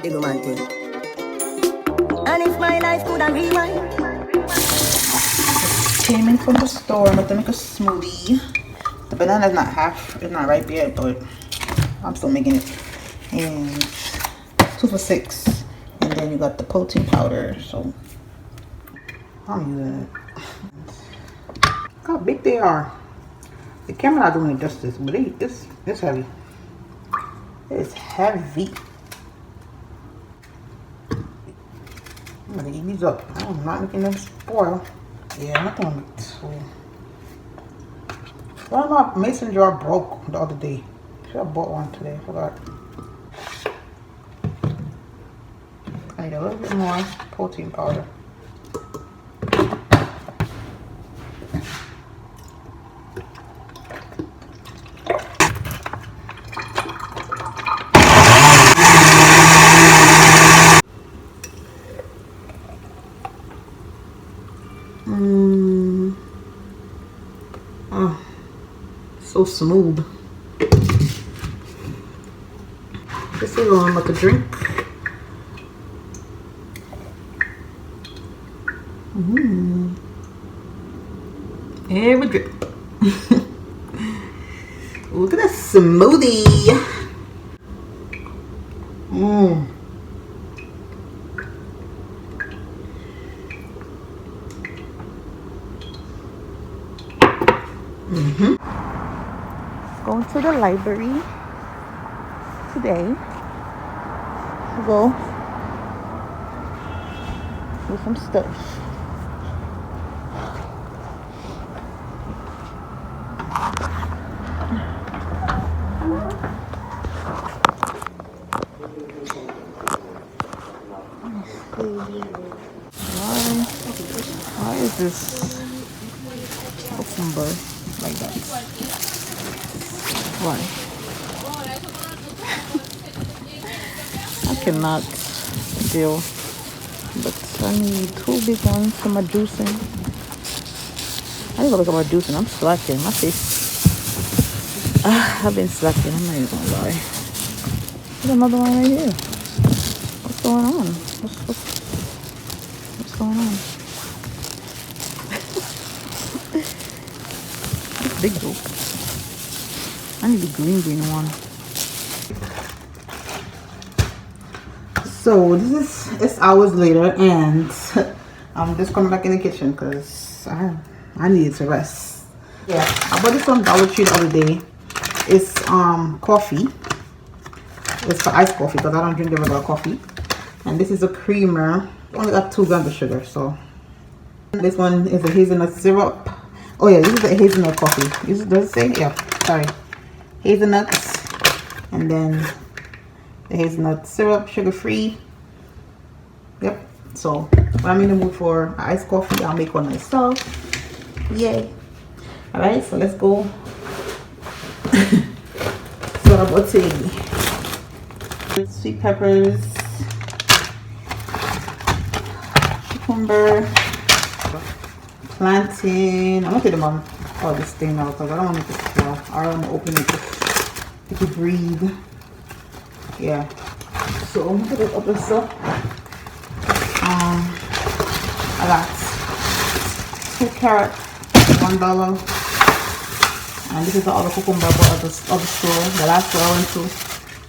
Big man thing. And if my life could have rewind. Came in from the store. I'm about to make a smoothie. The banana is it's not ripe yet, but I'm still making it. And 2 for $6. And then you got the protein powder. So I'm using it. Look how big they are. The camera not doing it justice, but it's heavy. It's heavy. I'm gonna eat these up. I'm not making them spoil. Yeah, I'm not gonna make two. Why my mason jar broke the other day? Should have bought one today. I forgot. I need a little bit more protein powder. Oh, so smooth. This is what I'm about to drink. Every drip. Look at this smoothie. Going to the library today to go do some stuff. Why is this cucumber like that? Why? I cannot deal, but I need 2 big ones for my juicing. I need to look at my juicing. I'm slacking. My face. I've been slacking. I'm not even gonna lie. There's another one right here. What's going on? What's going on? It's big though. I need the green one. So it's hours later, and I'm just coming back in the kitchen because I needed to rest. Yeah, I bought this from Dollar Tree the other day. It's coffee. It's for iced coffee because I don't drink the regular coffee. And this is a creamer. Only got 2 grams of sugar. So this one is a hazelnut syrup. Oh yeah, this is a hazelnut coffee. Does it say? Yeah, sorry. Hazelnuts, and then the hazelnut syrup, sugar free. Yep. So when I'm in the mood for iced coffee, I'll make one myself. Yay! All right, so let's go. So what about today? Sweet peppers, cucumber, plantain. I'm gonna take them on all this thing now because I don't want it to smell. I don't want to open it. It could breathe. Yeah. So I'm gonna put it up and stuff. I got 2 carrots, $1. And this is the other cucumber I bought at the store, the last store I went to.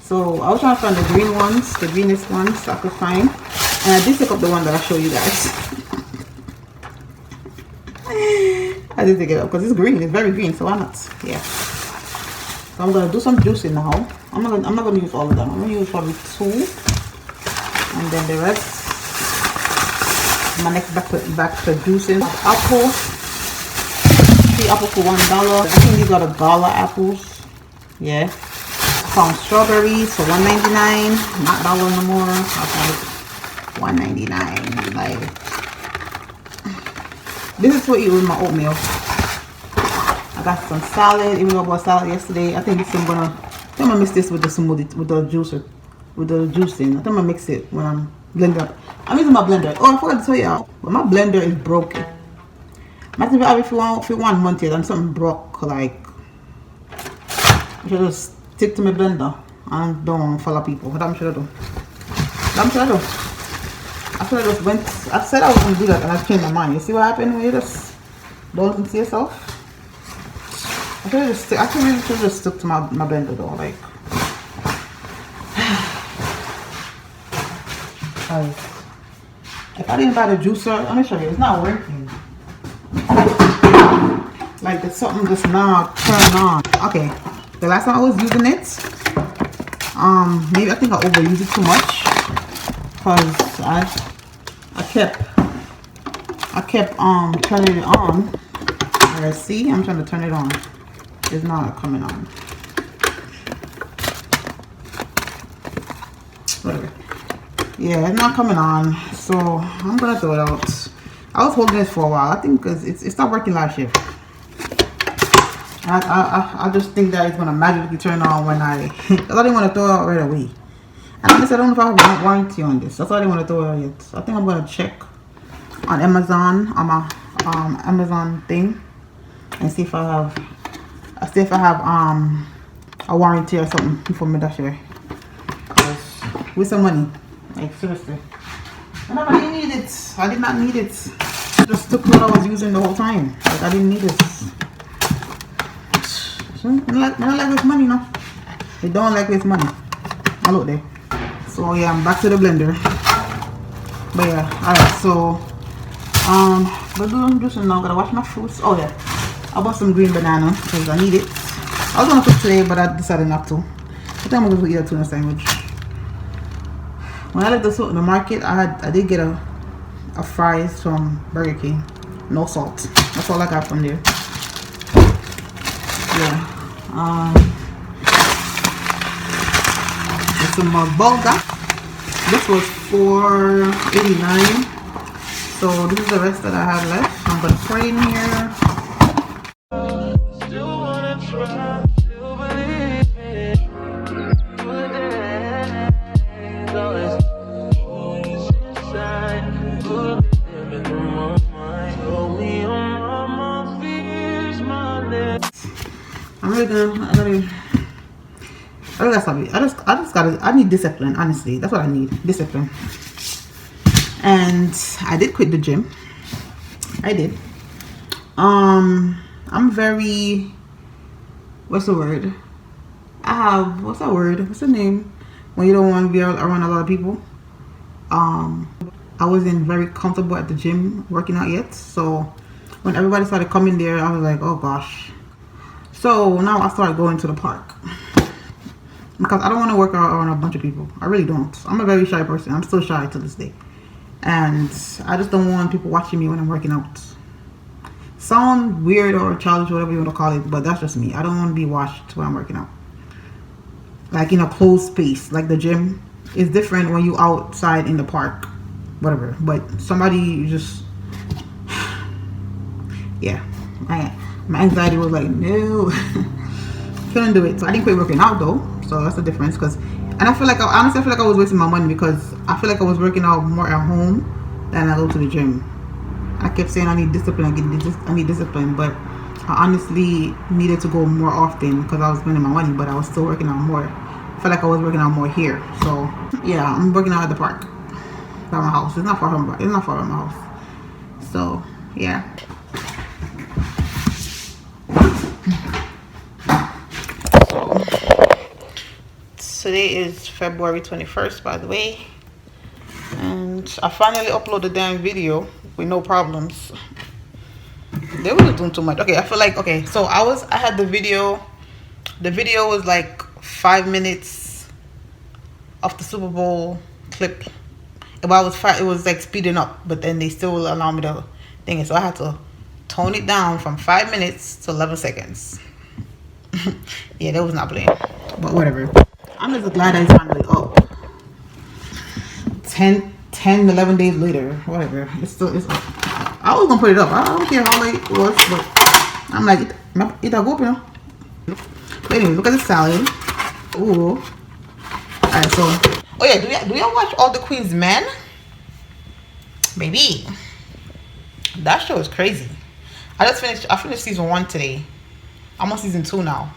So I was trying to find the green ones, the greenest ones I could find. And I did pick up the one that I show you guys. I did pick it up because it's green, it's very green, so why not? Yeah. So I'm gonna do some juicing now. I'm not gonna use all of them. I'm gonna use probably 2. And then the rest. My next back to juicing. Apple. 3 apples for $1. I think these are the dollar apples. Yeah. I found strawberries for $1.99. Not $1 no more. I found $1.99. Like, this is what you eat with my oatmeal. I got some salad. Even though I bought salad yesterday, I think I'm gonna mix this with the smoothie, with the juicer, with the juicing. I think I'm gonna mix it when I'm blending up. I'm using my blender. Oh, I forgot to tell y'all, but my blender is broken. Imagine if you want month yet and something broke, like I should just stick to my blender and don't follow people. What I'm sure I do. I'm trying to. I should have just went. I said I was gonna do that, and I changed my mind. You see what happened when you just don't listen to yourself? I should have just. I should really should just stuck to my blender though, like. If I didn't buy the juicer, let me show you. It's not working. Like there's something just not turned on. Okay, the last time I was using it, maybe I think I overused it too much, cause I kept turning it on. Alright, see, I'm trying to turn it on. It's not coming on. Whatever. Yeah, it's not coming on, so I'm gonna throw it out. I was holding it for a while. I think because it stopped working last year. I just think that it's gonna magically turn on when I didn't want to throw it out right away. And honestly, I don't know if I have a warranty on this. That's why I didn't want to throw it out yet. So I think I'm gonna check on Amazon, on my Amazon thing, and see if I have a warranty or something for me that year. Cause with some money, like seriously. And I didn't need it. I did not need it. I just took what I was using the whole time. Like I didn't need it. I don't like with money, no. They don't like with money. I look there. So yeah, I'm back to the blender. But yeah, alright, so but I'm just now gonna wash my fruits. Oh yeah. I bought some green banana because I need it. I was gonna cook today, but I decided not to. I think I'm gonna eat a tuna sandwich. When I left the market, I did get a fries from Burger King. No salt. That's all I got from there. Yeah. There's some bulgur. This was $4.89. So this is the rest that I have left. I'm gonna pour it in here. I need discipline, honestly. That's what I need, discipline. And I did quit the gym. I did. I'm very, what's the word? What's that word? What's the name? When you don't want to be around a lot of people. I wasn't very comfortable at the gym working out yet. So when everybody started coming there, I was like, oh gosh. So now I started going to the park. Because I don't want to work out around a bunch of people. I really don't. I'm a very shy person. I'm still shy to this day. And I just don't want people watching me when I'm working out. Sound weird or childish, whatever you want to call it, but that's just me. I don't want to be watched when I'm working out. Like in a closed space, like the gym. It's different when you outside in the park. Whatever. But somebody just... Yeah. My anxiety was like, no. Couldn't do it. So I didn't quit working out though. So that's the difference. And I feel like, honestly, I feel like I was wasting my money because I feel like I was working out more at home than I go to the gym. I kept saying I need discipline, I need discipline, but I honestly needed to go more often because I was spending my money, but I was still working out more. I feel like I was working out more here. So yeah, I'm working out at the park by my house. It's not far from my house. So yeah. Today is February 21st, by the way, and I finally uploaded the damn video with no problems. They were doing too much. Okay, I feel like, okay, so I had the video was like 5 minutes of the Super Bowl clip. It was like speeding up, but then they still allow me to thing it, so I had to tone it down from 5 minutes to 11 seconds. Yeah, that was not playing, but whatever. I'm just glad that it's finally up. 10, 11 days later, whatever. It's up. I was gonna put it up. I don't care how late it was, but I'm like, it'll go up, you know. But anyway, look at the salad. Ooh. Alright, so, oh yeah, do y'all watch All the Queen's Men? Baby, that show is crazy. I finished season 1 today. I'm on season 2 now.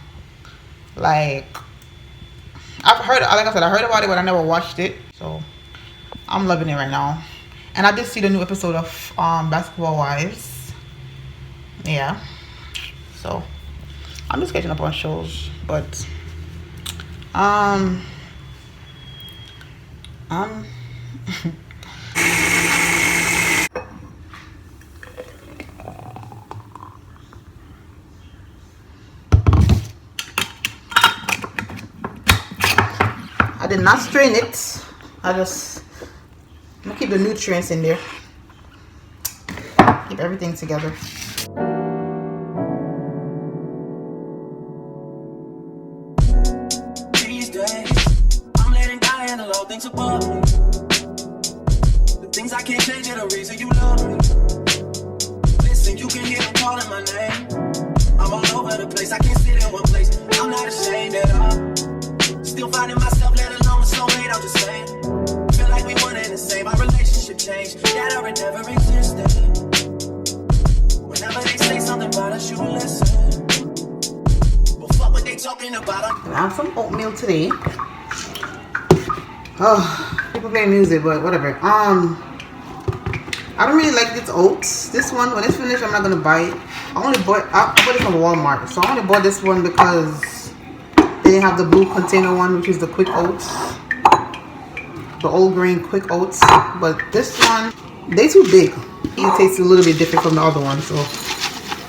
Like, I heard about it, but I never watched it. So I'm loving it right now. And I did see the new episode of Basketball Wives. Yeah. So I'm just catching up on shows, but I'm I did not strain it. I'm gonna keep the nutrients in there. Keep everything together. These days, I'm letting God handle all things above me. The things I can't change are the reason you love me. Listen, you can hear them calling my name. I'm all over the place, I can't sit in one place. I'm not ashamed at all. Still finding myself, let alone a soulmate, I'm just saying. Feel like we one and the same, our relationship changed. That or it never existed. Whenever they say something about us, you listen. But fuck what they talking about. I have some oatmeal today. Oh, people play music, but whatever. I don't really like this oats. This one, when it's finished, I'm not gonna buy it. I bought it from Walmart, so I only bought this one because they have the blue container one, which is the quick oats, the old grain quick oats. But this one, they too big. It tastes a little bit different from the other one. So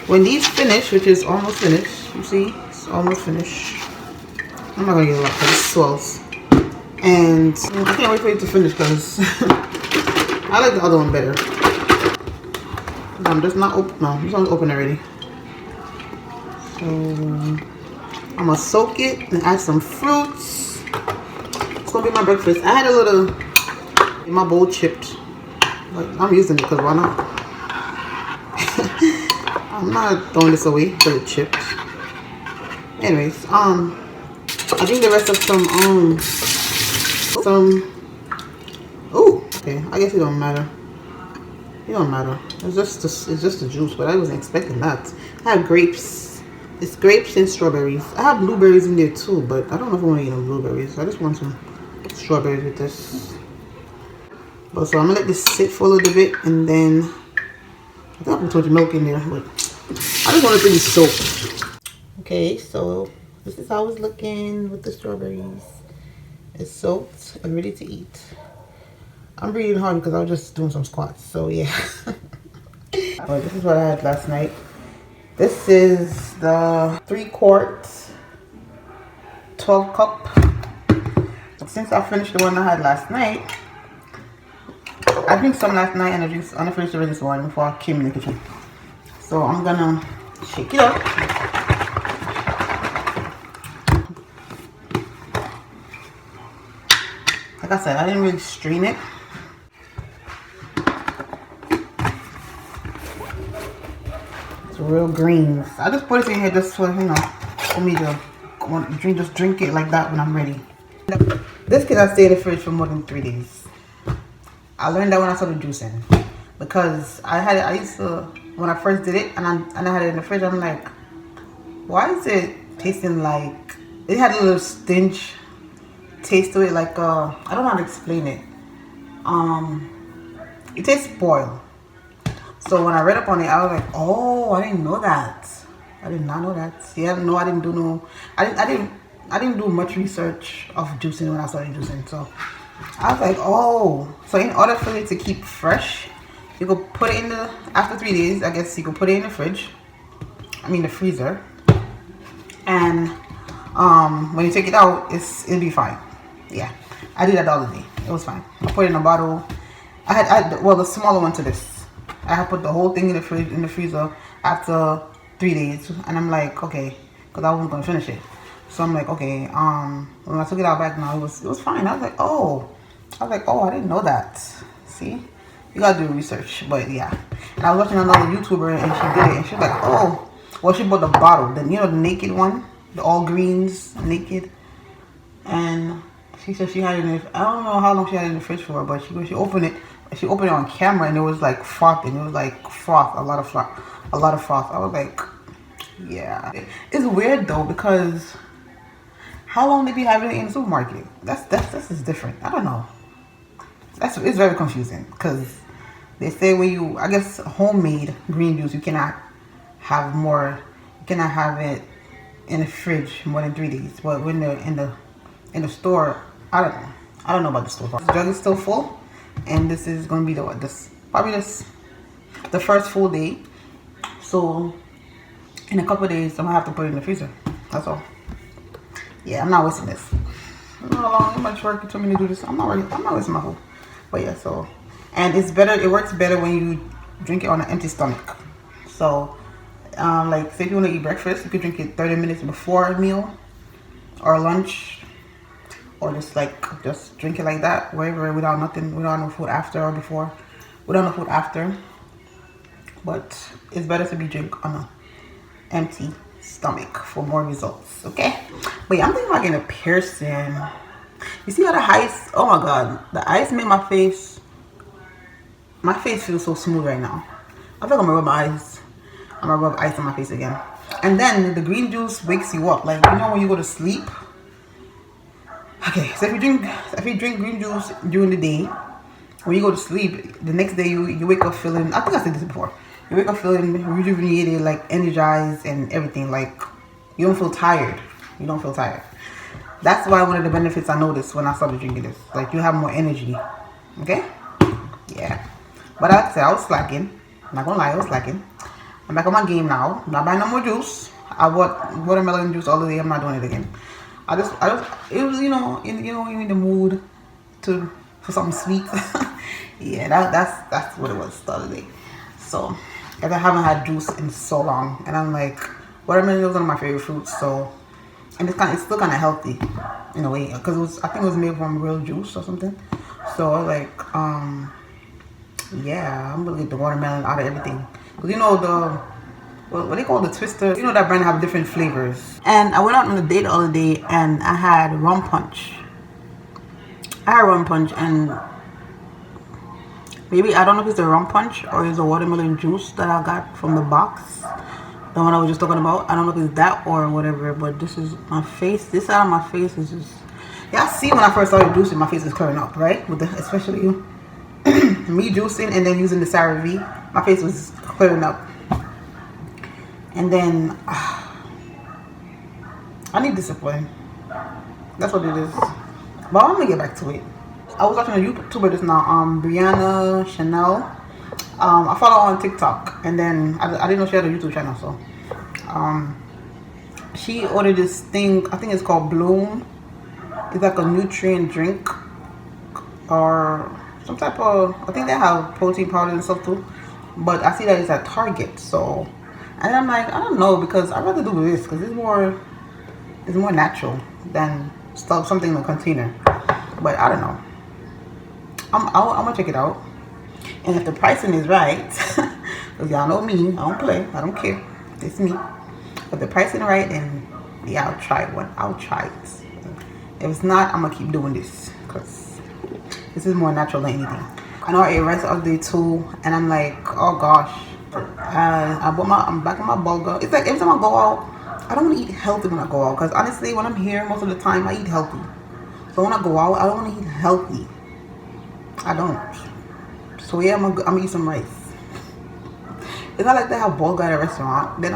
when these finish, which is almost finished, you see, it's almost finished. I'm not gonna get a lot because it swells, and I can't wait for it to finish because I like the other one better. I'm just not open. No, this one's open already. So I'm gonna soak it and add some fruits. It's gonna be my breakfast. I had a little in my bowl chipped, but I'm using it because why not? I'm not throwing this away because it's chipped. Anyways, I think the rest of oh, okay. I guess it don't matter. It don't matter. It's just the juice, but I wasn't expecting that. I have grapes. It's grapes and strawberries. I have blueberries in there too, but I don't know if I want to eat them blueberries. I just want some strawberries with this. But so I'm gonna let this sit for a little bit, and then I think I put too much milk in there, but I just want it to be soaked. Okay, so this is how it's looking with the strawberries. It's soaked and ready to eat. I'm breathing hard because I was just doing some squats, so yeah. Oh, this is what I had last night. This is the 3-quart 12 cup. Since I finished the one I had last night, I drank some last night and I finished the rest this morning before I came in the kitchen. So I'm gonna shake it up. Like I said, I didn't really strain it. It's real greens. I just put it in here just for, you know, for me to just drink it like that when I'm ready. This cannot stay in the fridge for more than 3 days. I learned that when I started juicing, because I used to, when I first did it and I had it in the fridge, I'm like, why is it tasting like, it had a little stench taste to it, like I don't know how to explain it. It tastes spoiled. So when I read up on it, I was like, oh, I didn't know that. I did not know that. Yeah, no, I didn't do much research of juicing when I started juicing. So I was like, oh, so in order for it to keep fresh, you could put it in the, after 3 days, I guess you could put it in the fridge. I mean the freezer. And when you take it out, it'll be fine. Yeah, I did that the other day. It was fine. I put it in a bottle. I had well, the smaller one to this. I had put the whole thing in the fridge, in the freezer after 3 days, and I'm like, okay, because I wasn't gonna finish it. So I'm like, okay. When I took it out back now, it was fine. I was like, oh, I didn't know that. See, you gotta do research, but yeah. And I was watching another YouTuber, and she did it, and she was like, oh, well, she bought the bottle, then you know the naked one, the all greens naked, and she said she had it in. I don't know how long she had it in the fridge for, but she opened it. She opened it on camera, and it was like frothing. It was like froth, a lot of froth. I was like, yeah. It's weird though, because how long they be having it in the supermarket? That's is different. I don't know. it's very confusing because they say when you, I guess homemade green juice, you cannot have more, you cannot have it in the fridge more than 3 days. But when they're in the store, I don't know about the store. The jug is still full, and this is gonna be the first full day. So in a couple of days, I'm gonna have to put it in the freezer. That's all. Yeah, I'm not wasting this. I don't know how much work it took me to do this. I'm not wasting my food. But yeah, so, and it's better. It works better when you drink it on an empty stomach. So, like say if you want to eat breakfast, you could drink it 30 minutes before a meal or lunch, or just drink it like that, wherever, without no food after or before, without no food after. But it's better to be drink on an empty stomach for more results. Okay. But yeah, I'm thinking about getting a piercing. You see how the ice, oh my god, the ice made my face feels so smooth right now. I think I'm gonna rub my eyes. I'm gonna rub ice on my face again. And then the green juice wakes you up, like, you know, when you go to sleep. Okay, so if you drink green juice during the day, when you go to sleep, the next day you wake up feeling, I think I said this before, you wake up feeling rejuvenated, like energized and everything. Like, you don't feel tired. You don't feel tired. That's why one of the benefits I noticed when I started drinking this, like, you have more energy. Okay? Yeah. But like I said, I was slacking. I'm not gonna lie, I was slacking. I'm back on my game now. I'm not buying no more juice. I bought watermelon juice all the day. I'm not doing it again. I just it was, you know, you're in the mood for something sweet. Yeah, that's what it was the other day. So, because I haven't had juice in so long, and I'm like, watermelon was one of my favorite fruits. So, and it's still kind of healthy in a way, because I think it was made from real juice or something. So like, yeah, I'm gonna get the watermelon out of everything. Cause you know what they call the twister. You know that brand have different flavors. And I went out on a date the other day, and I had rum punch. And maybe, I don't know if it's the rum punch or it's a watermelon juice that I got from the box, the one I was just talking about. I don't know if it's that or whatever, but this is my face. This side of my face is just, yeah, I see when I first started juicing, my face is clearing up, right? With especially me juicing and then using the CeraVe, my face was clearing up. And then I need discipline. That's what it is. But I'm gonna get back to it. I was watching a YouTuber just now, Brianna Chanel. I follow her on TikTok, and then I didn't know she had a YouTube channel, so she ordered this thing. I think it's called Bloom. It's like a nutrient drink or some type of, I think they have protein powder and stuff too, but I see that it's at Target. So, and I'm like, I don't know, because I'd rather do this because it's more natural than something in a container. But I don't know. I'm gonna check it out, and if the pricing is right, because y'all know me, I don't play, I don't care, it's me. If the pricing right, then yeah, I'll try one. I'll try it. If it's not, I'm gonna keep doing this because this is more natural than anything. I know I ate rice the other day too, and I'm like, oh gosh, I'm back on my burger. It's like every time I go out, I don't want to eat healthy when I go out, because honestly, when I'm here most of the time, I eat healthy. So when I go out, I don't want to eat healthy. I don't. So yeah, I'm gonna eat some rice. It's not like they have burger at a restaurant. They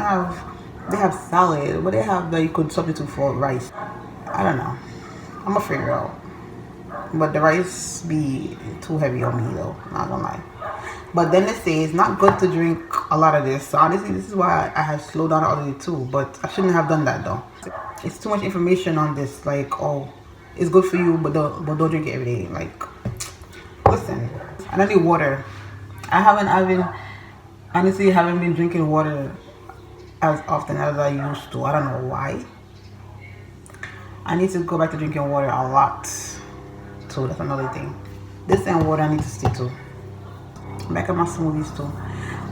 have salad, but they have that you could substitute for rice. I don't know. I'm gonna figure it out. But the rice be too heavy on me though, not gonna lie. But then they say it's not good to drink a lot of this. So honestly, this is why I have slowed down already too. But I shouldn't have done that though. It's too much information on this. Like, oh, it's good for you, but don't drink it every day. Like, listen, and I need water. Honestly haven't been drinking water as often as I used to. I don't know why. I need to go back to drinking water a lot too. That's another thing. This and water I need to stick to. Back at my smoothies too.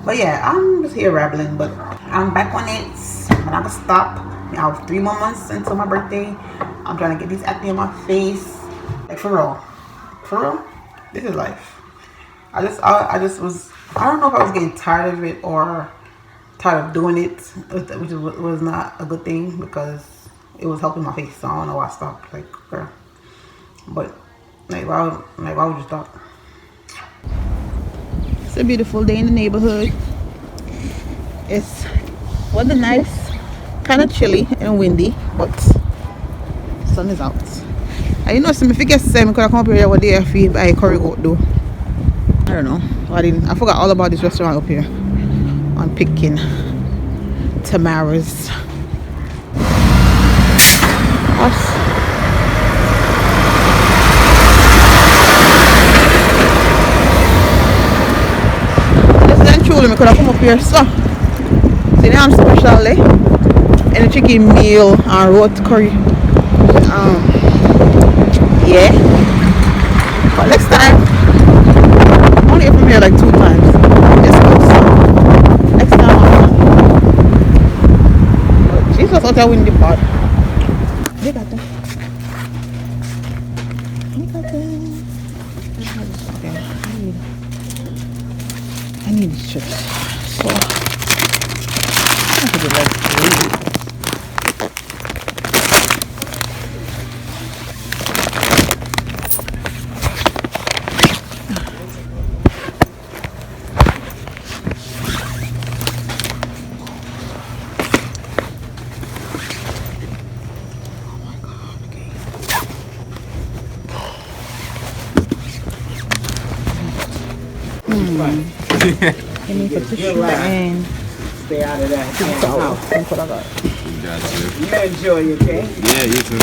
But yeah, I'm just here rambling, but I'm back on it. I'm not gonna stop. I have 3 more months until my birthday. I'm trying to get these acne on my face. Like, for real, this is life. I don't know if I was getting tired of it or tired of doing it, which was not a good thing because it was helping my face. So I don't know why I stopped. Like, girl. But like, why would you stop? It's a beautiful day in the neighborhood. It's weather nice, kind of chilly and windy, but the sun is out. And you know, so if you get same, could I come up here one day if you buy a curry goat though? I don't know. I forgot all about this restaurant up here on Picking Tamara's. Truly, I could have come up here, so see now I'm special day and a chicken meal and roast curry. Yeah, but next time I only from here like 2 times. Just go, so next time but Jesus out there windy part. Look at them. Look at them. Okay, I need these chips. So I have to get like 3. I need to push you and stay out of that. that's what I got. You enjoy it, okay? Yeah, you too.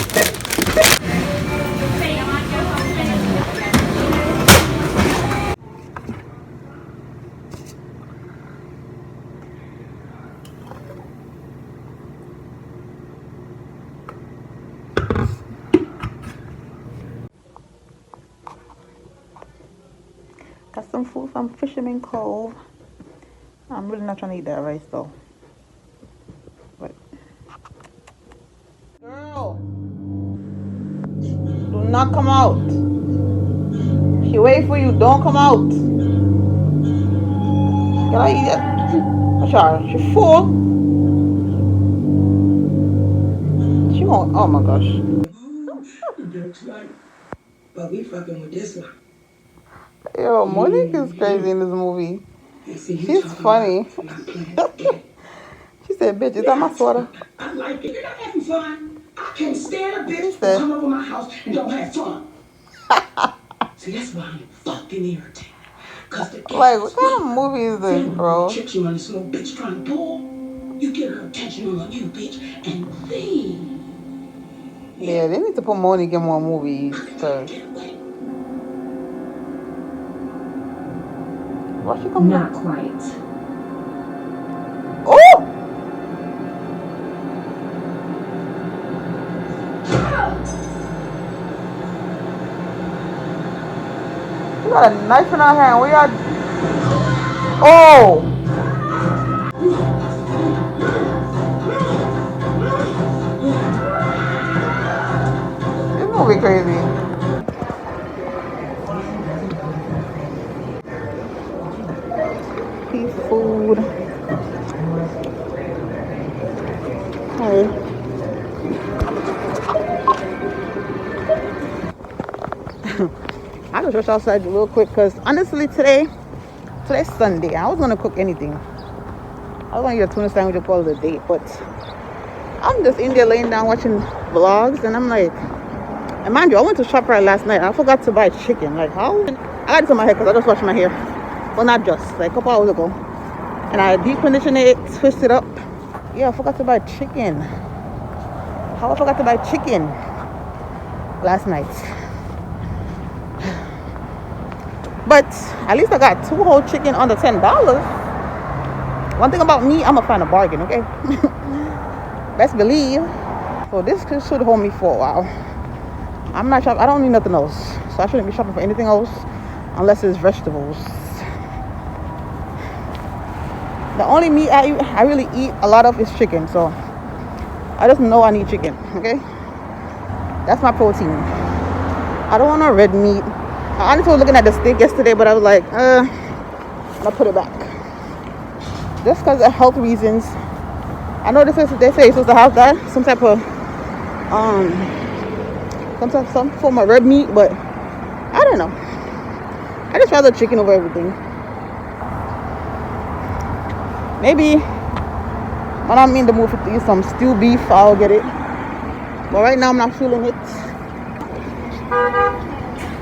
Got some food from Fisherman Cove. I'm really not trying to eat that rice though. But girl, do not come out. She wait for you. Don't come out. Can I eat it? Sorry, she full. She won't. Oh my gosh. But we fucking with this one. Yo, Monique is crazy in this movie. She's funny. She said, bitch, is that my sweater? I like it. You're not having fun. I can't stand a bitch who come over my house and don't have fun. See, that's why I'm fucking irritated. Like, what kind of movie is this, bro? Tricks you on this little bitch trying to pull. You get her attention on you, bitch, and then... Yeah, they need to put Monique in more movies, cause... Why she come Not back? quite. Oh! We got a knife in our hand. We are. Oh! This movie crazy. Food. Hey. I just rushed outside real quick because honestly today's Sunday. I was gonna cook anything. I was gonna get a tuna sandwich and call it a date, but I'm just in there laying down watching vlogs and I'm like, and mind you, I went to ShopRite last night. I forgot to buy chicken. Like how? I got this on my head because I just washed my hair. Well, not just, like a couple hours ago. And I deep conditioned it, twisted up. Yeah, I forgot to buy chicken. How I forgot to buy chicken last night. But at least I got 2 whole chicken under $10. One thing about me, I'm a fan of bargain, okay? Best believe. So this should hold me for a while. I'm not shopping. I don't need nothing else. So I shouldn't be shopping for anything else unless it's vegetables. The only meat I really eat a lot of is chicken, so I just know I need chicken, okay? That's my protein. I don't want no red meat. I honestly was looking at the steak yesterday, but I was like, I'm gonna put it back. Just because of health reasons. I know they say you're supposed to have that, some type of, some form of red meat, but I don't know. I just rather chicken over everything. Maybe when I'm in the mood to eat some stew beef, I'll get it. But right now I'm not feeling it.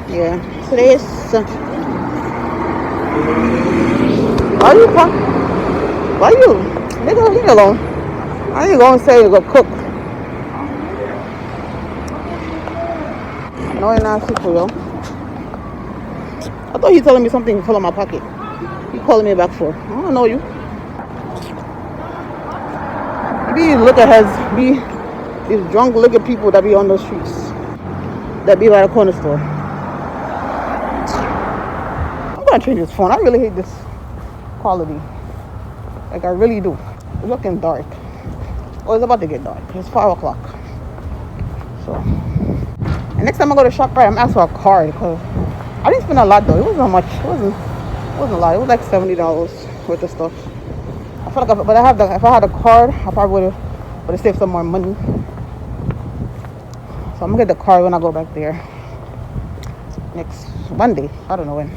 Yeah, today is. Why you talk? Why you? Nigga, leave me alone. I ain't gonna say you go cook. No, you're not sick for real. I thought he telling me something full of my pocket. You calling me back for? I don't know you. Maybe liquor has be these drunk liquor people that be on those streets, that be by the corner store. I'm gonna change this phone. I really hate this quality. Like I really do. It's looking dark. Oh, it's about to get dark. It's 5 o'clock. So, and next time I go to ShopRite, I'm asking for a card because I didn't spend a lot though. It wasn't much. It wasn't a lot. It was like $70 worth of stuff. I feel like, if I had a card, I probably would have saved some more money. So I'm gonna get the card when I go back there next Monday. I don't know when.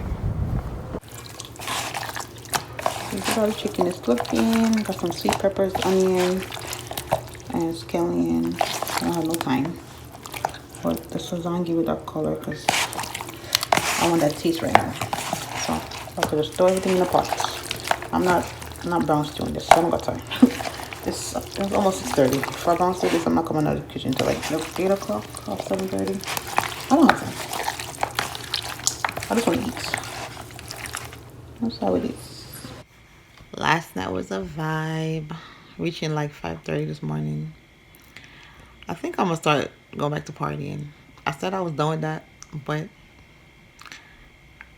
This is how the chicken is looking. Got some sweet peppers, onion, and scallion. I don't have no time. But the lasagna give it that color because I want that taste right now. So I could just throw everything in the pot. I'm not brown stewing this. I don't got time. It's almost 6:30. If I brown stew this, I'm not coming out of the kitchen until like 8 o'clock or 7:30. I don't have time. I just want to eat. That's how it is. Last night was a vibe. Reaching like 5:30 this morning. I think I'm gonna start going back to partying. I said I was done with that, but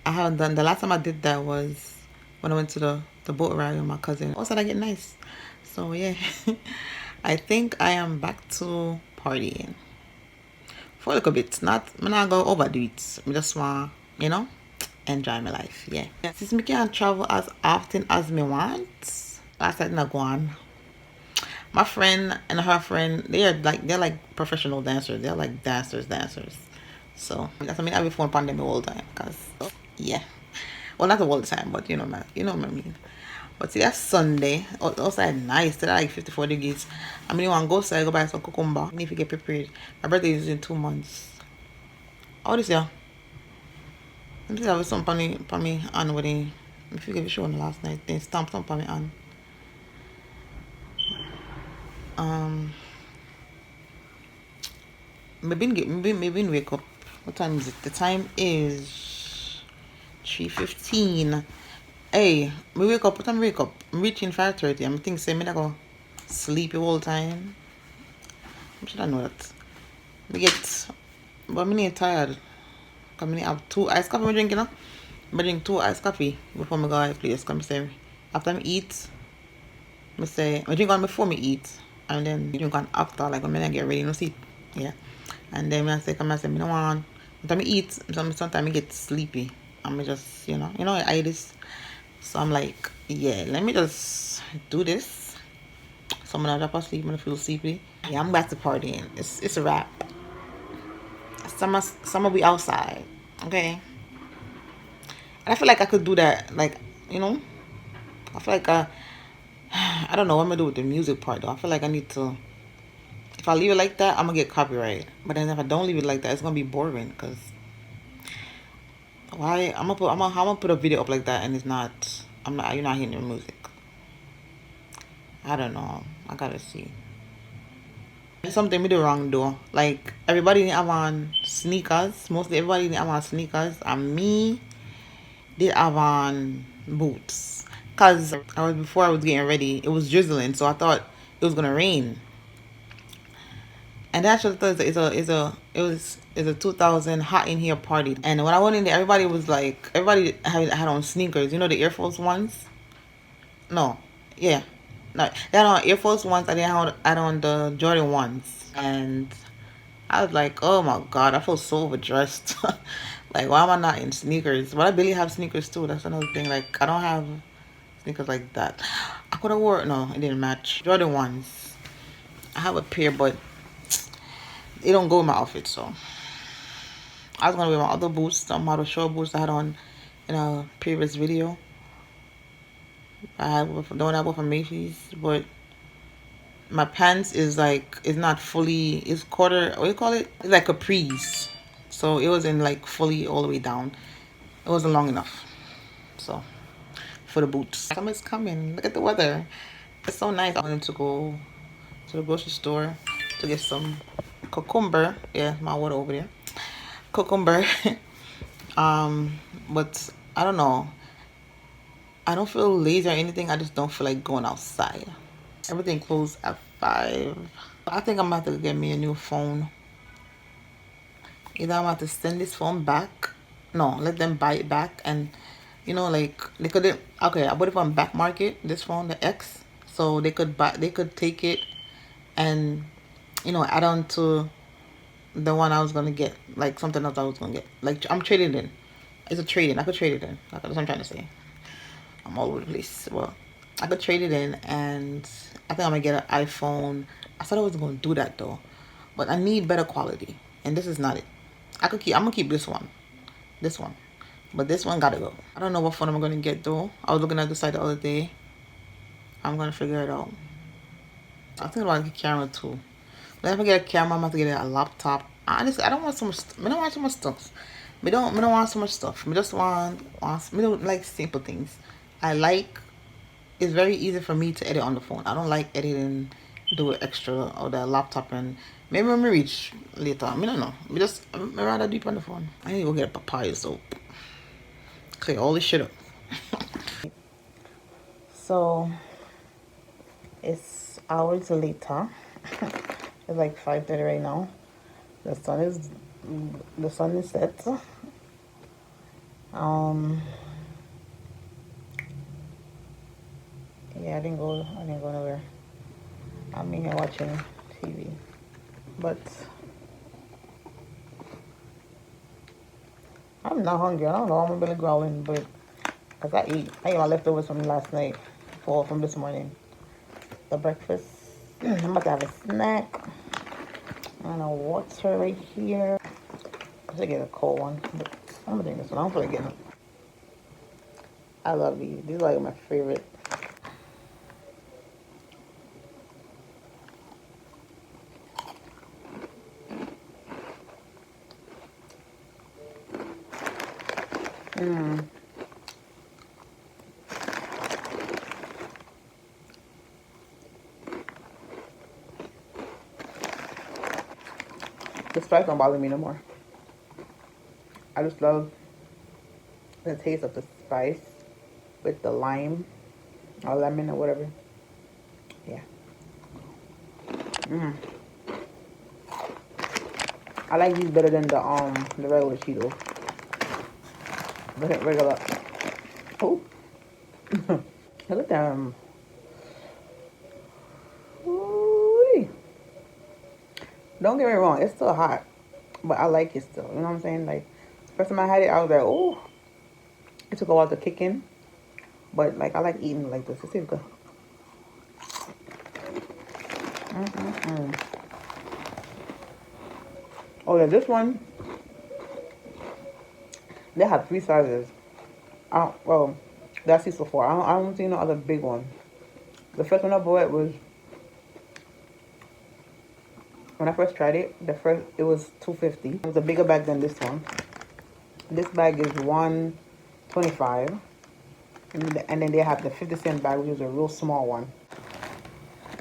I haven't done. The last time I did that was when I went to the boat ride with my cousin. Also, I get nice. So yeah, I think I am back to partying for a little bit. I'm not gonna overdo it. I just want, enjoy my life. Yeah. Since I can't travel as often as me want, last night I go on. My friend and her friend, they're like professional dancers. They're like dancers. So that's I have a phone pandemic all the time. Cause yeah, well not all the time, but you know what I mean. But see, that's Sunday. Outside nice. Today like 54 degrees. I mean, you want to go outside, go buy some cucumber. Need to get prepared. My birthday is in 2 months. Oh, this year. Let me see have some for me on with the. If you give a show on last night, then stamp some for me on. Maybe wake up. What time is it? The time is 3:15. Hey, me wake up. What time I wake up? I'm reaching 5:30. I'm thinking, say, me not go sleepy all the time. I should know that. But I'm not tired. Because I have 2 iced coffee I'm drinking, I drink 2 iced coffee before I go to the place. Because say, after I eat, I drink one before I eat. And then drink one after, like when I get ready, see. Yeah. And then I say, I don't want. After I eat, sometimes I get sleepy. I'm just, I this. So I'm like, yeah, let me just do this. So I'm gonna drop asleep, I'm gonna feel sleepy. Yeah, I'm back to partying. It's a wrap. Summer be outside. Okay. And I feel like I could do that, like, I feel like I don't know what I'm gonna do with the music part though. I feel like I need to, if I leave it like that, I'm gonna get copyright. But then if I don't leave it like that, it's gonna be boring because why I'm gonna put a video up like that and you're not hearing the music. I don't know. I gotta see. Something me do wrong though. Like everybody have on sneakers. Mostly everybody have on sneakers, and me did have on boots. Cause before I was getting ready, it was drizzling, so I thought it was gonna rain. And actually thought it was a 2000 hot in here party. And when I went in there, everybody had on sneakers. You know the Air Force ones? No. Yeah. No. They had on Air Force ones and they had on the Jordan ones. And I was like, oh my God, I feel so overdressed. Like, why am I not in sneakers? But I barely have sneakers too. That's another thing. Like, I don't have sneakers like that. I could have worn, no, it didn't match. Jordan ones. I have a pair, but they don't go with my outfit, so I was gonna wear my other boots, some model short boots I had on in a previous video, I have the one I bought from Macy's, but my pants is like, it's not fully, it's quarter, what do you call it? It's like capris. So it wasn't like fully all the way down. It wasn't long enough. So for the boots. Summer's coming. Look at the weather. It's so nice. I wanted to go to the grocery store to get some cucumber. Yeah, my water over there. Cucumber. But I don't know. I don't feel lazy or anything. I just don't feel like going outside. Everything closed at 5. I think I'm about to get me a new phone. Either I'm about to send this phone back. No, let them buy it back. And, you know, like, they could, okay, I bought it from Back Market, this phone, the X. So they could take it and, you know, add on to the one I was going to get. Like, something else I was going to get. Like, I'm trading it in. It's a trade-in. I could trade it in. That's what I'm trying to say. I'm all over the place. Well, I could trade it in, and I think I'm going to get an iPhone. I thought I wasn't going to do that, though. But I need better quality. And this is not it. I'm going to keep this one. This one. But this one got to go. I don't know what phone I'm going to get, though. I was looking at the site the other day. I'm going to figure it out. I think about a camera, too. But if I get a camera, I'm going to get a laptop. Honestly, I don't want so much. I don't want so much stuff. I don't want so much stuff. I just want. I don't like simple things. I like. It's very easy for me to edit on the phone. I don't like editing, do it extra or the laptop, and maybe when we reach later. I don't know. I'm rather deep on the phone. I need to go get a papaya soap. Clear all this shit up. So it's hours later. It's like 5:30 right now. The sun is set. Yeah, I didn't go nowhere. I'm in here watching TV. But I'm not hungry. I don't know, I'm really growling, but cause I ate my leftovers from last night or from this morning. The breakfast. I'm about to have a snack. And a water right here. I should get a cold one, but I'm gonna drink this one. I don't feel like getting it. I love these. These are like my favorite. The spice don't bother me no more. I just love the taste of the spice with the lime or lemon or whatever. Yeah. I like these better than the regular Cheetos. Look at regular. Oh. Look at them. Ooh. Don't get me wrong, it's still hot, but I like it still. You know what I'm saying? Like, first time I had it, I was like, oh. It took a while to kick in, but like I like eating like this. Let's see if it's good. Oh yeah, this one. They have 3 sizes. Well, that's it so far. I don't see no other big one. The first one I bought was when I first tried it. It was $2.50. It was a bigger bag than this one. This bag is $1.25, and then they have the 50-cent bag, which is a real small one.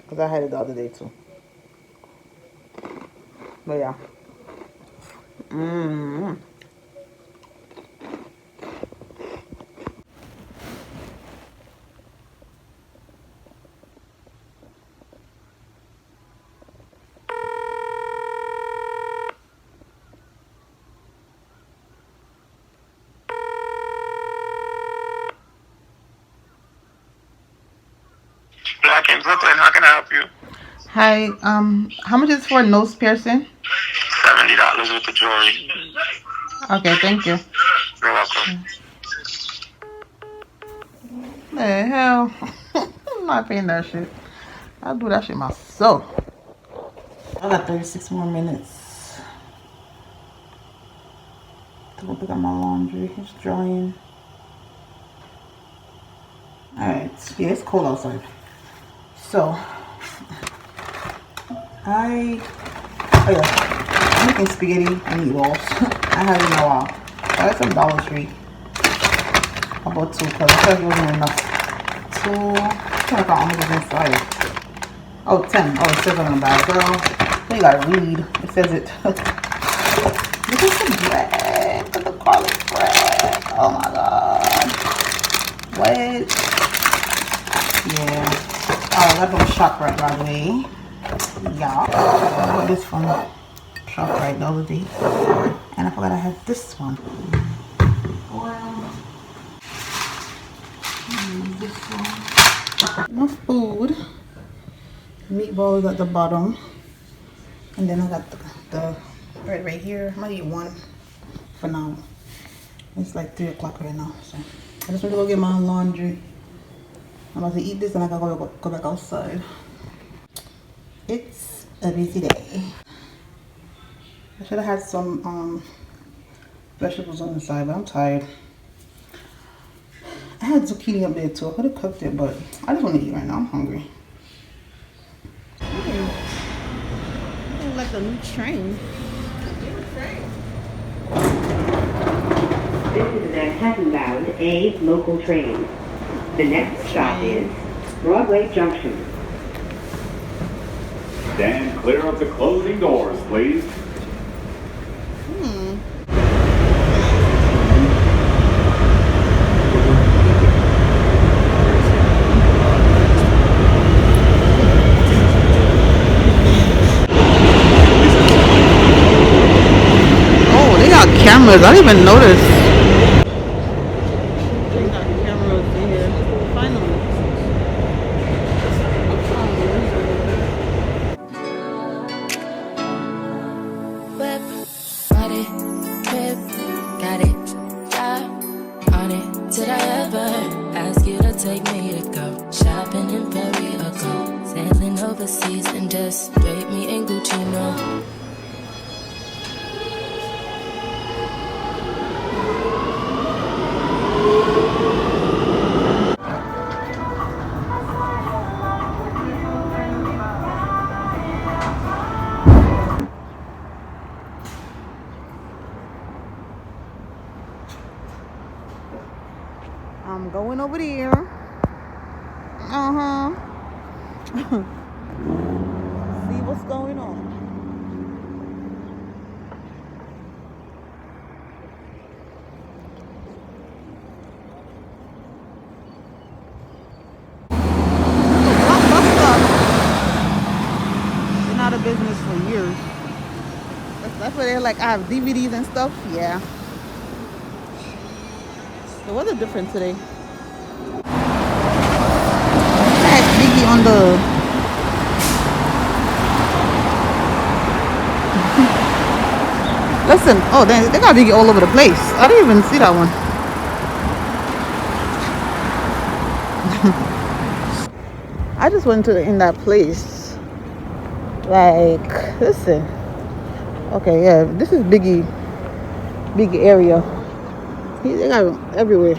Cause I had it the other day too. But yeah. Black in Brooklyn, how can I help you? Hi. How much is for a nose piercing? $70 with the jewelry. Okay, thank you. You're welcome. The hell? I'm not paying that shit. I'll do that shit myself. I got 36 more minutes to go pick up my laundry. It's drying. Alright, yeah, it's cold outside. So, I'm making spaghetti and meatballs. I haven't in a while. I got some Dollar Tree. I bought 2 because I thought it wasn't enough. 2, I can't count how much is inside. Oh, 10. Oh, it says on the bag. Girl, you gotta read. It says it. Look at the bread. Look at the garlic bread. Oh my god. What? Yeah. Oh, I got from ShopRite, by the way. Yeah. I got this from ShopRite the other day. And I forgot I had this one. This one. My food. Meatball is at the bottom. And then I got the bread right here. I'm gonna eat one for now. It's like 3 o'clock right now. So I just want to go get my laundry. I'm about to eat this and I gotta go back outside. It's a busy day. I should have had some vegetables on the side, but I'm tired. I had zucchini up there too. I could have cooked it, but I just want to eat right now. I'm hungry. Like a new train. This is a Manhattan-bound A local train. The next stop is Broadway Junction. Stand clear of the closing doors, please. Cameras, I didn't even notice. They got cameras here. Finally. Whip, body, whip, got it, job on it. Did I ever ask you to take me to go shopping in Paris or go sailing overseas and just drape me in Gucci, no? I'm going over there. See what's going on. Been out of business for years. That's where they're like, I have DVDs and stuff. Yeah. The weather different today. That's Biggie on the listen. Oh, they got Biggie all over the place. I didn't even see that one. I just went to in that place. Like, listen. Okay, yeah, this is Biggie area. They got them everywhere.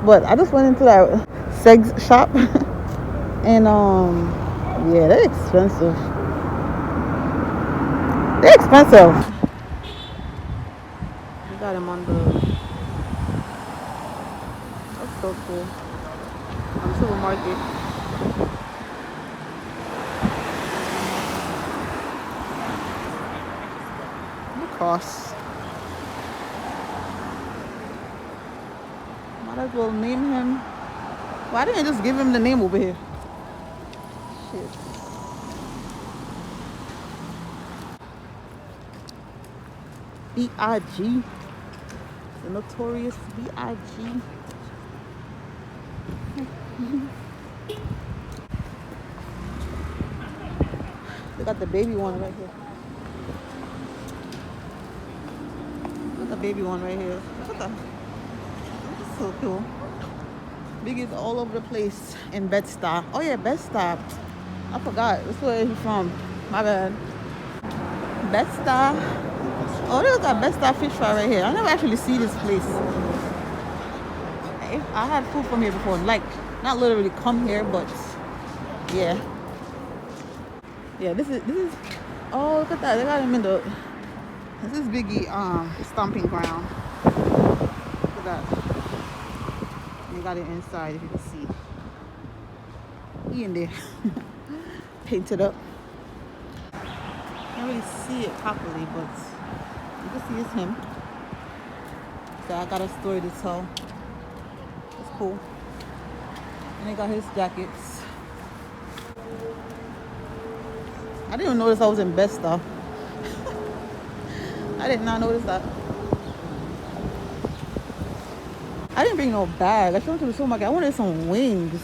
But I just went into that sex shop and yeah, they're expensive. They're expensive. You got them on the that's so cool. On the supermarket. The cost. Might as well name him. Why didn't I just give him the name over here? Shit. B.I.G. The notorious B.I.G. They got the baby one right here. Look at the baby one right here. Look at that. That's so cool. Biggie's all over the place in Bed-Stuy. Oh yeah, Bed-Stuy. I forgot. That's where he's from. My bad. Bed-Stuy. Oh, they got Bed-Stuy fish fry right here. I never actually see this place. I had food from here before. Like, not literally come here, but yeah. Yeah, this is. Oh, look at that! They got him in the. This is Biggie stomping ground. Look at that. They got it inside, if you can see. He in there, painted up. Can't really see it properly, but you can see it's him. So I got a story to tell. It's cool. And they got his jackets. I didn't even notice I was in Best Stuff. I did not notice that. I didn't bring no bag. I went to the supermarket. I wanted some wings.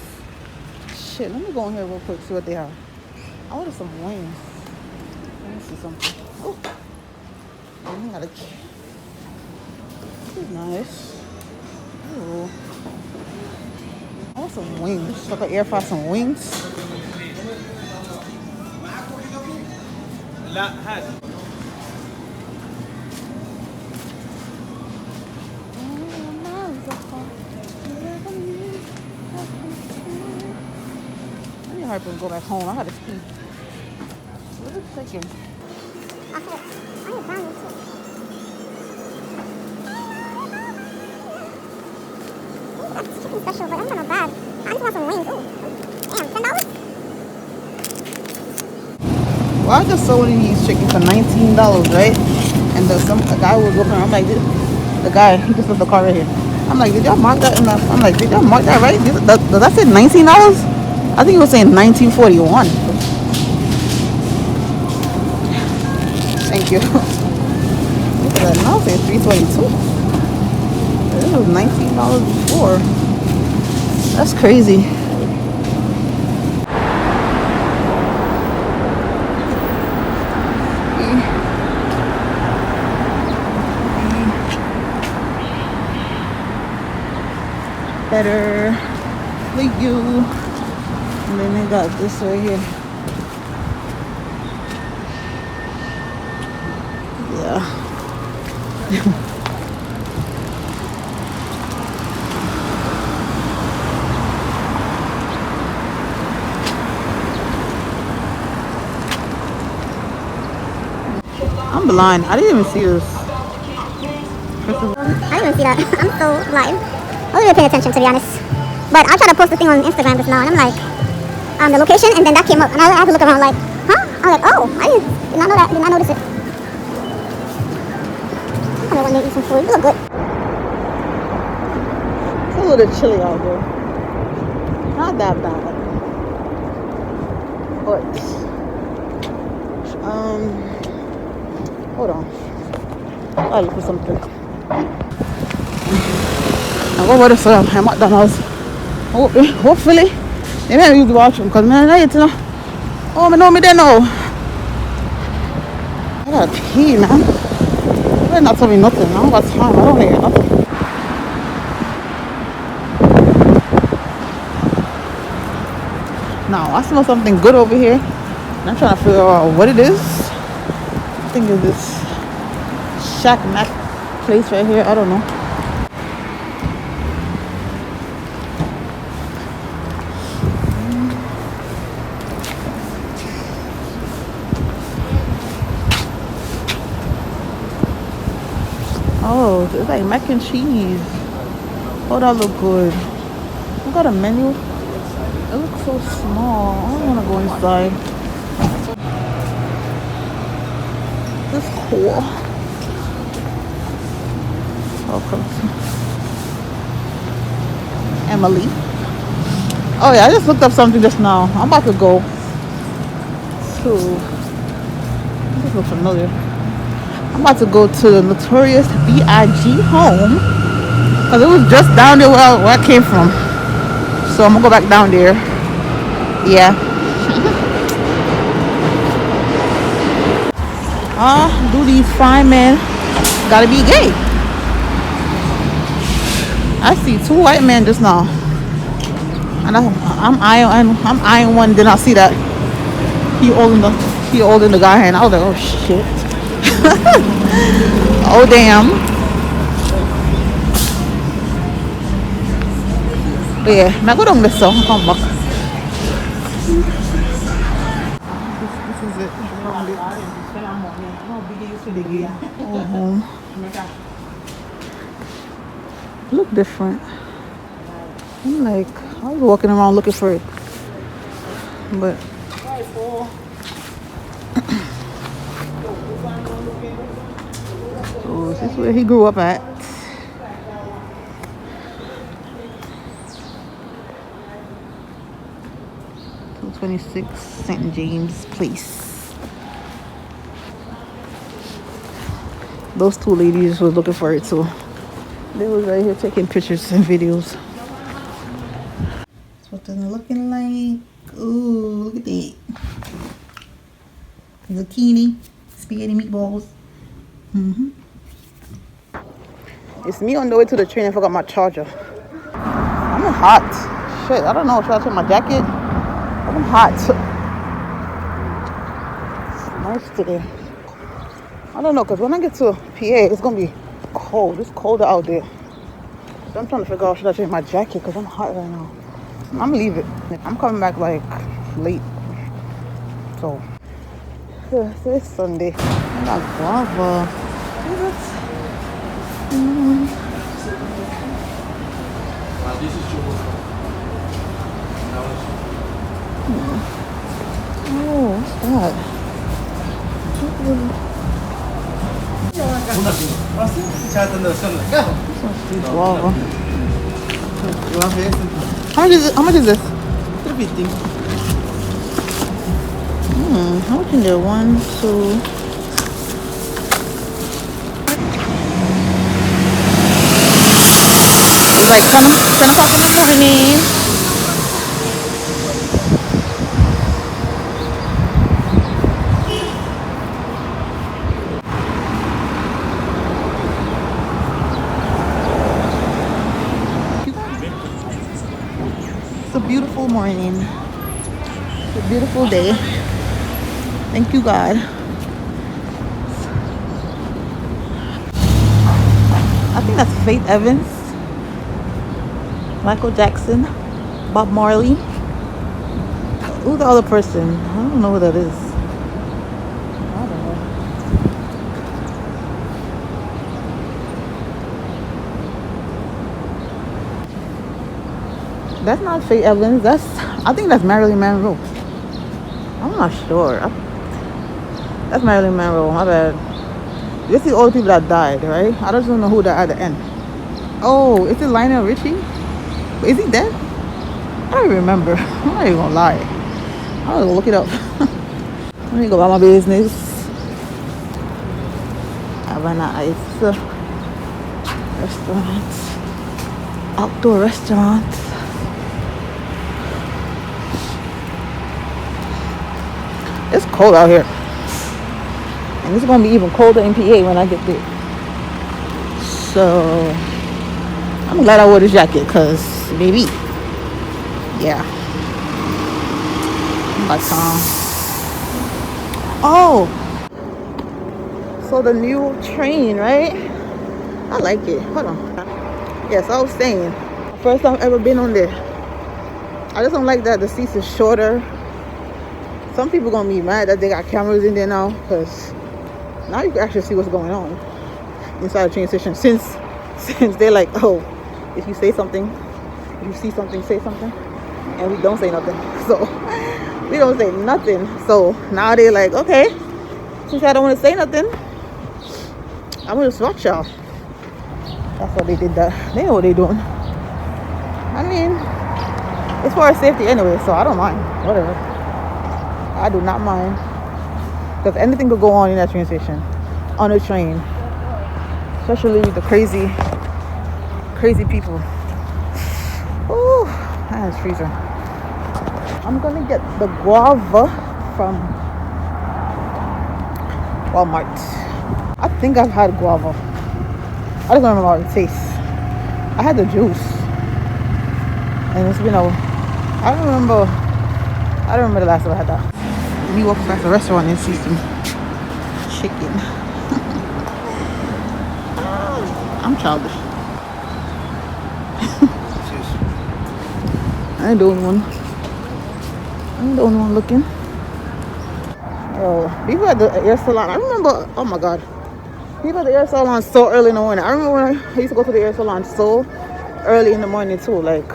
Shit, let me go in here real quick, see what they have. I wanted some wings. Let me see something. Oh, I got a key. This is nice. Ooh. I want some wings. So I can air fry some wings. I can go back home. I gotta ski. What is it chicken? I need brownies too. That's chicken special, but I'm not bad. I just want some wings. Ooh. Damn, $10? Well, I just sold these chicken for $19, right? And a guy was looking. I'm like, the guy, he just left the car right here. I'm like, did y'all mark that? I'm like, did y'all mark that right? Does that say $19? I think he was saying 1941. Thank you. Look at that. Now it's saying $322. This was $19 before. That's crazy. Better for you. And then they got this right here. Yeah. I'm blind. I didn't even see this. I didn't even see that. I'm so blind. I wasn't even paying attention, to be honest. But I tried to post the thing on Instagram just now, and I'm like, the location, and then that came up, and I had to look around like, huh? I was like, oh, I did not know that, did not notice it. I want to eat some food. It look good. It's a little chilly out there. Not that bad. But hold on. I'll look for something. I go over the store at McDonald's. Hopefully they may use the washroom, because man, I need to know. Oh, me know me they know. I gotta pee, man. They're not telling me nothing. I don't got time. I don't hear nothing. Now I smell something good over here, and I'm trying to figure out what it is. I think it's this Shack Mac place right here. I don't know. Oh, it's like mac and cheese. Oh, that look good. I got a menu. It looks so small. I don't want to go inside. This is cool. Welcome to Emily. Oh yeah, I just looked up something just now. I'm about to go to. This looks familiar. I'm about to go to the notorious Biggie home, because it was just down there where I came from. So I'm gonna go back down there. Yeah. Do these fine men gotta be gay? I see two white men just now, and I'm eyeing one. Then I see that he holding the guy hand. I was like, oh shit. Oh damn. But yeah, now go down this so I'll come back. This is it. Found it. Oh, home. Look different. I'm like, I was walking around looking for it. But oh, is this where he grew up at? 226 St. James Place. Those two ladies was looking for it too. They was right here taking pictures and videos. That's what they're looking like. Ooh, look at that. Zucchini, spaghetti meatballs. It's me on the way to the train. I forgot my charger. I'm hot. Shit, I don't know. Should I take my jacket? I'm hot. It's nice today. I don't know, because when I get to PA, it's going to be cold. It's colder out there. So I'm trying to figure out, should I change my jacket? Because I'm hot right now. I'm leaving. I'm coming back like late. So it's Sunday. I got guava. Oh, what's that? Guava. How much is this? How much in there? 1, 2. It's like 10 o'clock in the morning. It's a beautiful morning. It's a beautiful day. Thank you, God. I think that's Faith Evans, Michael Jackson, Bob Marley. Who's the other person? I don't know who that is. I don't know. That's not Faith Evans. I think that's Marilyn Monroe. I'm not sure. That's Marilyn Monroe. My bad. This is all the people that died, right? I just don't know who died at the end. Oh, is it Lionel Richie? Is he dead? I don't remember. I'm not even gonna lie. I'm gonna look it up. Let me go about my business. Havana Ice restaurant, outdoor restaurant. It's cold out here, and it's gonna be even colder in PA when I get there. So I'm glad I wore this jacket, cause baby, yeah. But oh, so the new train, right? I like it. Hold on. Yes, I was saying, first time I've ever been on there. I just don't like that the seats is shorter. Some people gonna be mad that they got cameras in there now, because now you can actually see what's going on inside the train station. Since they're like, oh, if you say something, if you see something, say something, and we don't say nothing. So we don't say nothing. So now they're like, okay, since I don't want to say nothing, I'm gonna watch y'all. That's why they did that. They know what they're doing. I mean, it's for our safety anyway, so I don't mind. Whatever. I do not mind, because anything could go on in that train station, on a train, especially with the crazy people. Ooh, that is freezing. I'm gonna get the guava from Walmart. I think I've had guava. I just don't remember how it tastes. I had the juice, and it's been I don't remember the last time I had that. We walk past the restaurant and see some chicken. I'm childish. I ain't the only one. I ain't the only one looking. Yo, people at the hair salon. I remember, oh my god. People at the hair salon so early in the morning. I remember when I used to go to the hair salon so early in the morning too. Like,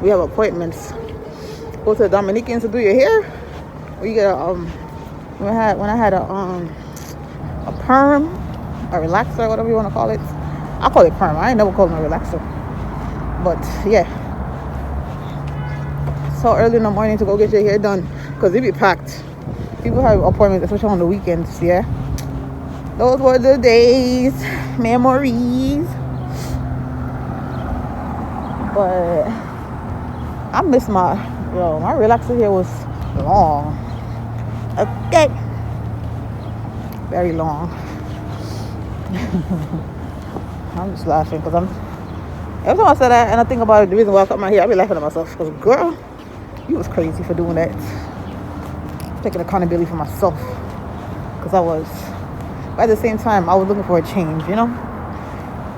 we have appointments. Go to the Dominicans to do your hair. Or you get a when I had a perm, a relaxer, whatever you want to call it. I call it perm. I ain't never called it a relaxer. But yeah. So early in the morning to go get your hair done because it be packed. People have appointments, especially on the weekends. Yeah, those were the days, memories. But I miss my relaxer hair was long. Okay, very long. I'm just laughing because every time I say that and I think about it, the reason why I cut my hair, I be laughing at myself because girl, you was crazy for doing that. Taking accountability for myself because I was, but at the same time I was looking for a change, you know.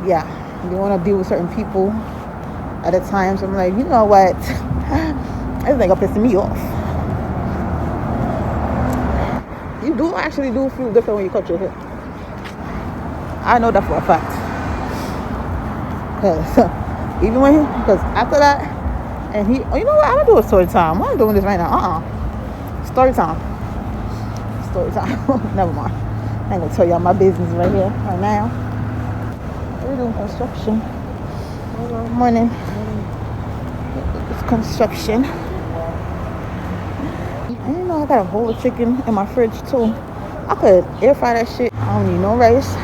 Yeah, you want to deal with certain people at a time, so I'm like, you know what, this nigga pissing me off. You do actually do feel different when you cut your hair. I know that for a fact. Because even when because after that, and he, oh, you know what, I'm gonna do a story time. I'm doing this right now. Story time. Never mind. I ain't gonna tell y'all my business right here, right now. We're doing construction. Morning. It's construction. And you know, I got a bowl of chicken in my fridge too. I could air fry that shit. I don't need no rice.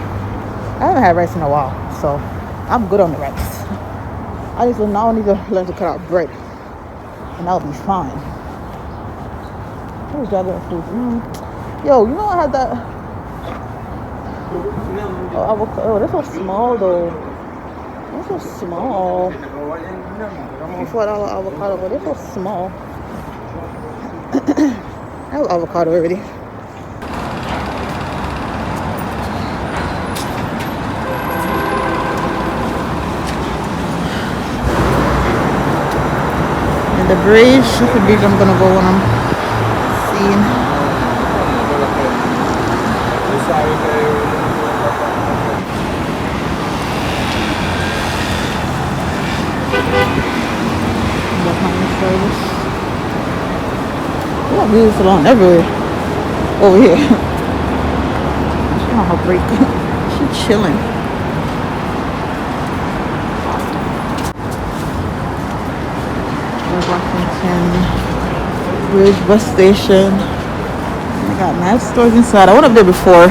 I haven't had rice in a while, so I'm good on the rice. I just now need to learn to cut out bread, and that'll be fine. What was that other food? Yo, you know I had that. Oh, avocado. Oh, this was small though. This was small. $4 avocado, but this was small. I have avocado already. And the bridge, that's the bridge I'm gonna go when I'm seeing. We got beauty salon everywhere over here. She on her break. She chilling. Washington Bridge bus station. They got mad stores inside. I went up there before.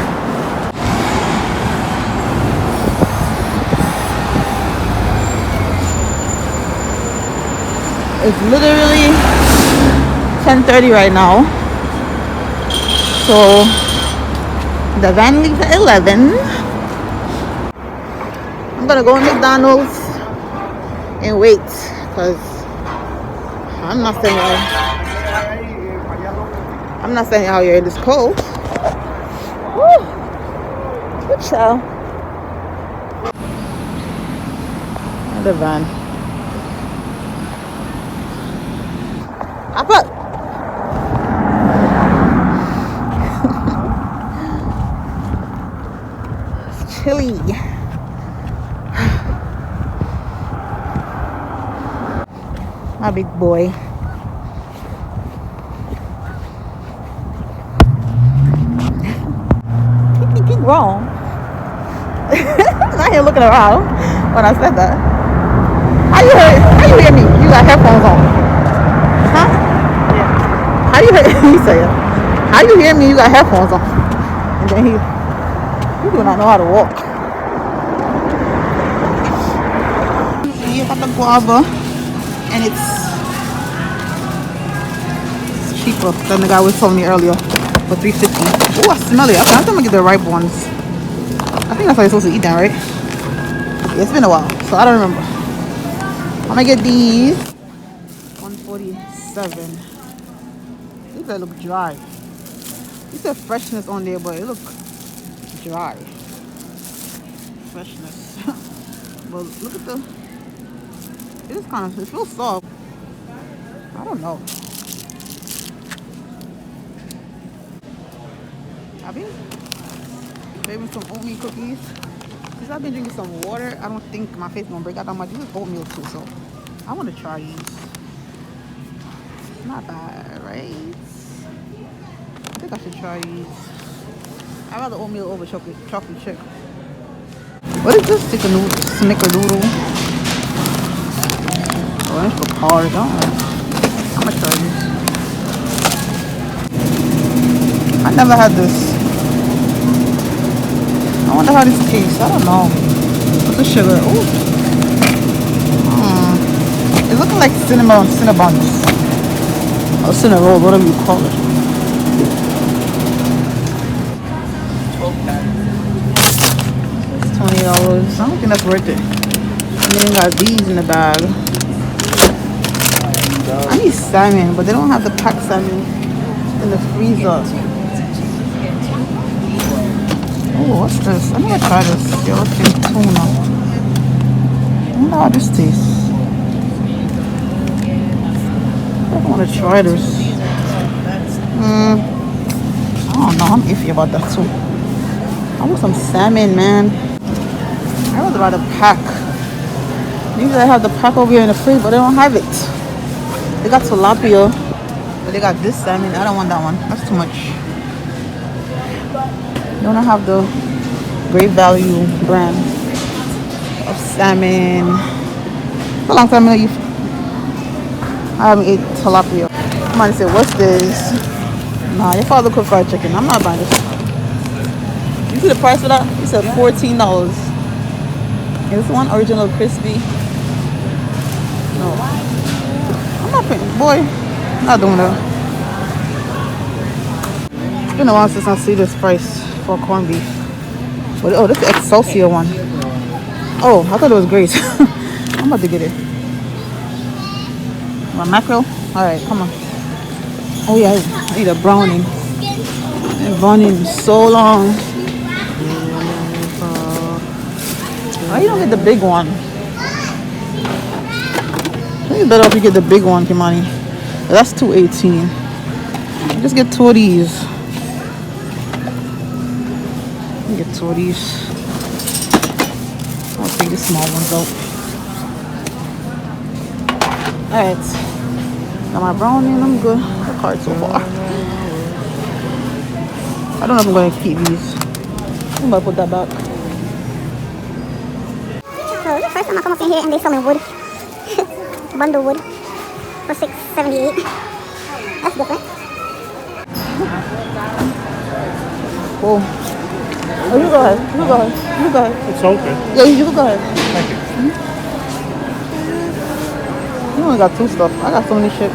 It's literally 10:30 right now. So the van leaves at 11. I'm gonna go to McDonald's and wait because I'm not staying out here in this cold. Woo! Good child. And the van. Up up. It's chilly. My big boy. He wrong. I'm here looking around when I said that. How you hear me? You got headphones on. Huh? Yeah. How you hear he said, how you hear me? You got headphones on. And then you do not know how to walk. You got the guava and it's cheaper than the guy was telling me earlier for $3.50. Oh, I smell it. Okay, I'm gonna get the ripe ones. I think that's how you're supposed to eat them, right? Yeah, it's been a while, so I don't remember. I'm gonna get these. $147. These that look dry. You said freshness on there, but it looks dry. Freshness. But look at the. It is kind of. It feels soft. I don't know. I've been craving some oatmeal cookies. Since I've been drinking some water, I don't think my face gonna break out that much. This is oatmeal too, so I want to try these. Not bad, right? I think I should try these. I'd rather oatmeal over chocolate chip. What is this snickerdoodle? Oh, it's for cars. I'm gonna try this. I never had this. I wonder how this tastes. I don't know. What's the sugar? Ooh. It's looking like Cinnabons. Or Cinnarolls, whatever you call it. It's $20. I don't think that's worth it. And then got these in the bag. I need salmon, but they don't have the packed salmon in the freezer. Oh, what's this? I never tried this. Yellowfin tuna. I wonder how this tastes. I want to try this. I don't know. I'm iffy about that too. I want some salmon, man. I would rather pack. Usually I have the pack over here in the fridge, but they don't have it. They got tilapia, but they got this salmon. I don't want that one. That's too much. You don't have the Great Value brand of salmon. It's a long time ago. I haven't ate tilapia. Somebody said, "What's this?" Nah, your father cooked fried chicken. I'm not buying this. You see the price for that? He said $14. This one original crispy. No, I'm not paying. Boy, I'm not doing that. It's been a while since I see this price for corned beef. But, oh, this is the Excelsior one. Oh, I thought it was great. I'm about to get it. My mackerel? Alright, come on. Oh yeah, I need a brownie. I've been browning so long. Why you don't get the big one? I think it's better if you get the big one, Kimani. But that's $2.18. Just get 2 of these. Get 2 of these. I'll take the small ones out. Alright. Got my brownie and I'm good. The card so far. I don't know if I'm going to keep these. I'm going to put that back. So the first time I come up in here and they selling wood. Bundle wood for $6.78. That's different. Whoa. Oh, you go ahead. You go ahead. You go ahead. It's open. Yeah, you go ahead. Thank you. You only got 2 stuff. I got so many shit.